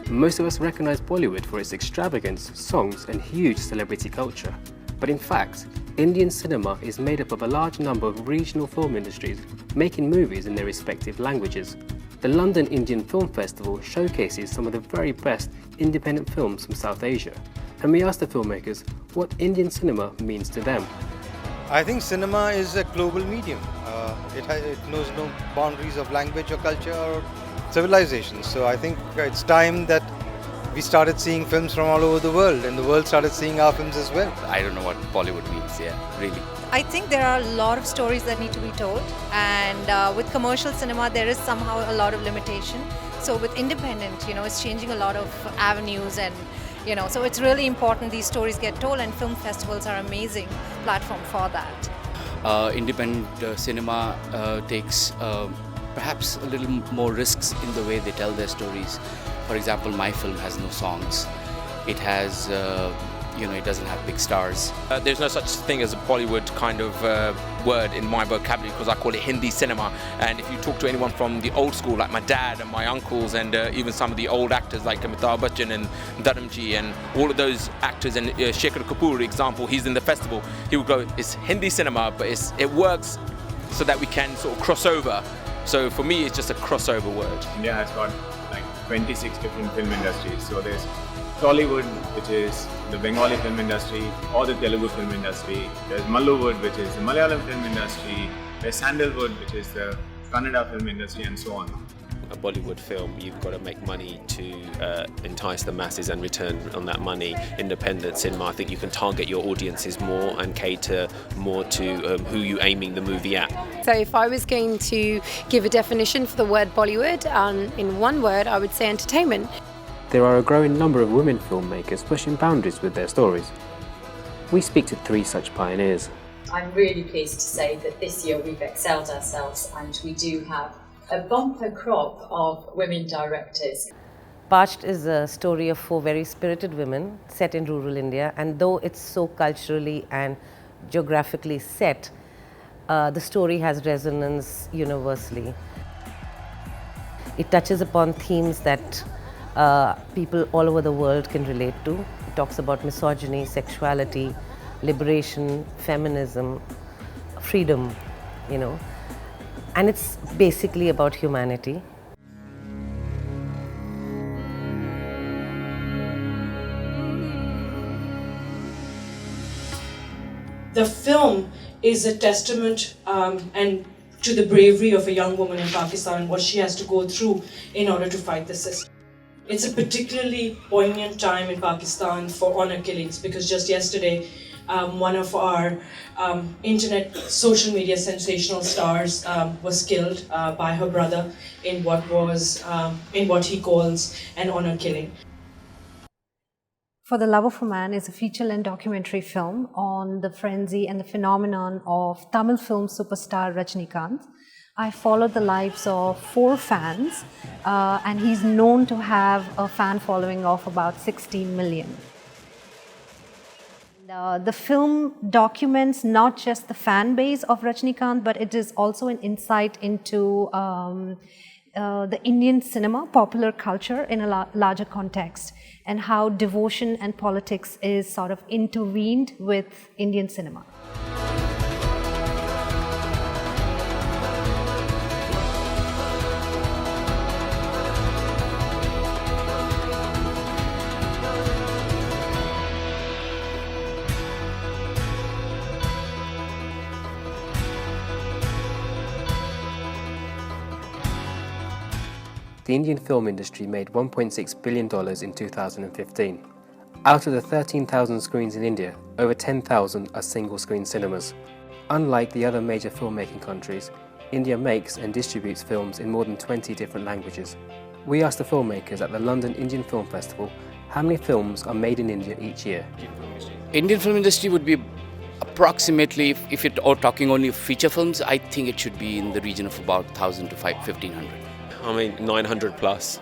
Most of us recognise Bollywood for its extravagance, songs and huge celebrity culture. But in fact, Indian cinema is made up of a large number of regional film industries making movies in their respective languages. The London Indian Film Festival showcases some of the very best independent films from South Asia. And we asked the filmmakers what Indian cinema means to them. I think cinema is a global medium. It knows no boundaries of language or culture or civilization. So I think it's time that we started seeing films from all over the world and the world started seeing our films as well. I don't know what Bollywood means, really. I think there are a lot of stories that need to be told, and with commercial cinema there is somehow a lot of limitation. So with independent, it's changing a lot of avenues, and so it's really important these stories get told, and film festivals are an amazing platform for that. Independent cinema takes perhaps a little more risks in the way they tell their stories. For example, my film has no songs. It has, it doesn't have big stars. There's no such thing as a Bollywood kind of word in my vocabulary, because I call it Hindi cinema. And if you talk to anyone from the old school, like my dad and my uncles, and even some of the old actors like Amitabh Bachchan and Dharamji and all of those actors, and Shekhar Kapoor, for example, he's in the festival, he would go, it's Hindi cinema, but it works so that we can sort of cross over. So for me, it's just a crossover word. India has got like 26 different film industries. So there's Tollywood, which is the Bengali film industry, or the Telugu film industry. There's Malluwood, which is the Malayalam film industry. There's Sandalwood, which is the Kannada film industry, and so on. A Bollywood film, you've got to make money to entice the masses and return on that money. Independent cinema, I think you can target your audiences more and cater more to who you're aiming the movie at. So if I was going to give a definition for the word Bollywood, in one word, I would say entertainment. There are a growing number of women filmmakers pushing boundaries with their stories. We speak to 3 such pioneers. I'm really pleased to say that this year we've excelled ourselves, and we do have a bumper crop of women directors. Parched is a story of 4 very spirited women set in rural India, and though it's so culturally and geographically set, the story has resonance universally. It touches upon themes that people all over the world can relate to. It talks about misogyny, sexuality, liberation, feminism, freedom, and it's basically about humanity. The film is a testament and to the bravery of a young woman in Pakistan and what she has to go through in order to fight the system. It's a particularly poignant time in Pakistan for honor killings, because just yesterday one of our internet social media sensational stars was killed by her brother in what he calls an honor killing. For the Love of a Man is a feature-length documentary film on the frenzy and the phenomenon of Tamil film superstar Rajinikanth. I followed the lives of 4 fans, and he's known to have a fan following of about 16 million. The film documents not just the fan base of Rajinikanth, but it is also an insight into the Indian cinema, popular culture in a larger context, and how devotion and politics is sort of intervened with Indian cinema. The Indian film industry made $1.6 billion in 2015. Out of the 13,000 screens in India, over 10,000 are single-screen cinemas. Unlike the other major filmmaking countries, India makes and distributes films in more than 20 different languages. We asked the filmmakers at the London Indian Film Festival how many films are made in India each year. Indian film industry would be approximately, if you're talking only feature films, I think it should be in the region of about 1,000 to 1,500. I mean, 900 plus.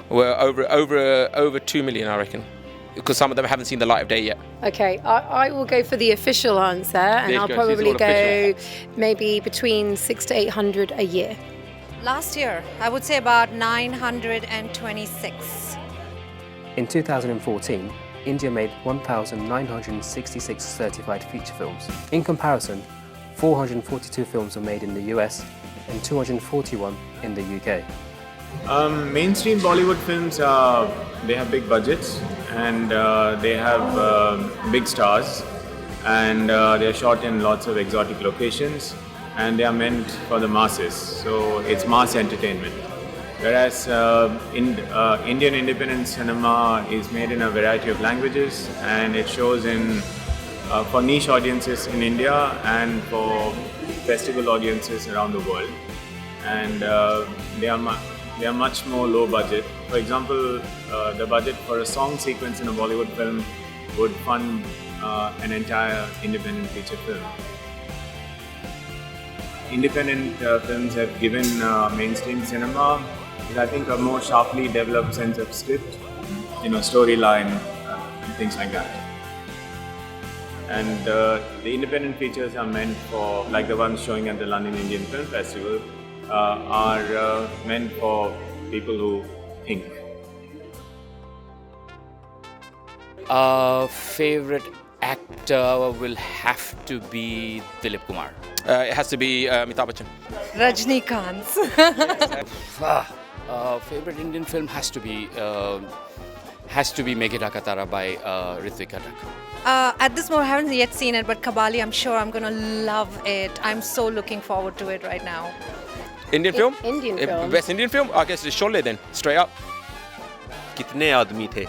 We're over 2 million, I reckon, because some of them haven't seen the light of day yet. Okay, I will go for the official answer, and I'll probably go maybe between 600 to 800 a year. Last year, I would say about 926. In 2014, India made 1,966 certified feature films. In comparison, 442 films were made in the US and 241 in the UK. Mainstream Bollywood films, they have big budgets and they have big stars, and they are shot in lots of exotic locations, and they are meant for the masses, so it's mass entertainment. Whereas Indian independent cinema is made in a variety of languages, and it shows in for niche audiences in India and for festival audiences around the world, and they are much more low budget. For example, the budget for a song sequence in a Bollywood film would fund an entire independent feature film. Independent films have given mainstream cinema, I think, a more sharply developed sense of script, storyline, and things like that. And the independent features are meant for, like the ones showing at the London Indian Film Festival, are meant for people who think. Favorite actor will have to be Dilip Kumar. It has to be Amitabh Bachchan. Rajnikant. Favorite Indian film has to be Meghe Dhaka Tara by Ritvik Adhak. At this moment, I haven't yet seen it, but Kabali, I'm sure I'm going to love it. I'm so looking forward to it right now. Indian film? Indian film. Best Indian film? I guess it's Sholay then, straight up. कितने आदमी थे